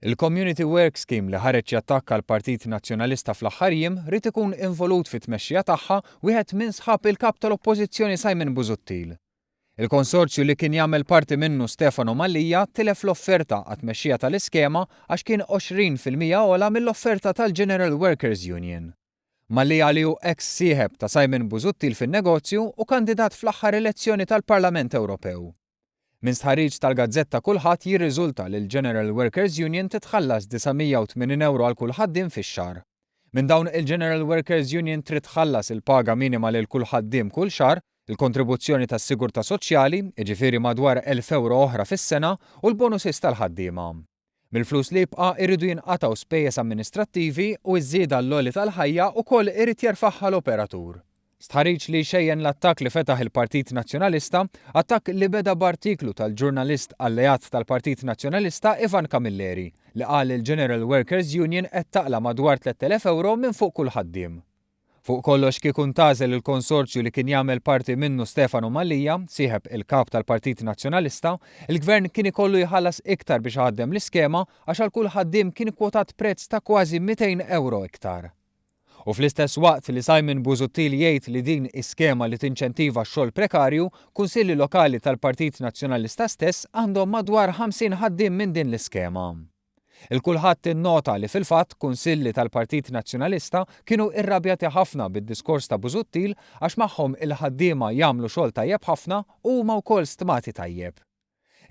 Il-Community Work Scheme li ħareġ jattakka l-Partit Nazzjonalista fl-aħħar jiem rid ikun involut fit-tmexxija tagħha wieħed minn sħab il-kap tal-Oppożizzjoni Simon Busuttil. Il-konsorzju li kien jagħmel parti minnu Stefano Mallija tilef l-offerta għat-tmexxija tal-iskema għax kien 20% ogħla mill-offerta tal-General Workers Union. Mallija li hu ex-sieħeb ta' Simon Busuttil fin-negozju u kandidat fl-aħħar elezzjoni tal-Parlament Ewropew. Min stħarriġ tal-Gazzetta kulħadd jirriżulta li l-General Workers Union titħallas €980 għal kull ħaddiem fix-xahar. Minn dawn il-General Workers Union trid tħallas il-paga minima lil kull ħaddiem kull xahar, il-kontribuzzjoni tas-sigurtà soċjali, jiġifieri madwar €1000 oħra fis-sena u l-bonuses tal-ħaddiema. Mill-flus li jibqa' iridu jinqatgħu spejjeż amministrattivi u ż-żieda l-logħli tal-ħajja wkoll irid jerfa'ha l-operatur. Stħarriġ li xejjen l-attakk li fetaħ il-Partit Nazzjonalista, attakk li beda b'artiklu tal-ġurnalist alleat tal-Partit Nazzjonalista Ivan Camilleri li qal il-General Workers Union qed taqla madwar €3000 minn fuq kull ħaddiem. Fuq kollox kieku ntażel il-konsorzju li kien jagħmel parti minnu Stefano Mallija, sieħeb il-kap tal-Partit Nazzjonalista, il-Gvern kien ikollu jħallas iktar biex ħaddem l-iskema għax għal kull ħaddiem kien ikkwotat prezz ta' kważi €200 iktar. U fl-istess waqt li Simon Busuttil jgħid li din iskema li tinċentiva x-xogħol prekarju, kunsilli lokali tal-Partit Nazzjonalista stess għandhom madwar 50 ħaddiem minn din l-iskema. Il-kulħadd innota li fil-fatt kunsilli tal-Partit Nazzjonalista kienu irrabjati ħafna bid-diskors ta' Busuttil għax magħhom il-ħaddiema jagħmlu xogħol tajjeb ħafna u huma wkoll stmati tajjeb.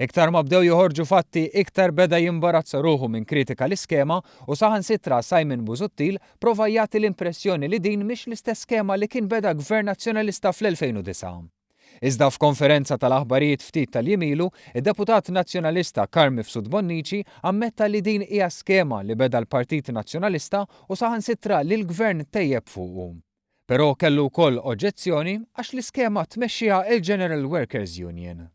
Iktar ma bdew joħorġu fatti, iktar beda jimbarazza ruħu minn kritika l-iskema u saħansitra Simon Busuttil prova jagħti l-impressjoni li din mhix l-istess skema li kien beda Gvern Nazzjonalista fl-2009. Iżda f'konferenza tal-aħbarijiet ftit tal-jimilu, id-deputat nazzjonalista Carmifsud Bonnici ammetta li din hija skema li beda l-Partit Nazzjonalista u saħansitra li l-Gvern tejjeb fuqu. Però kellu wkoll oġġezzjoni għax l-iskema tmexxiha il-General Workers Union.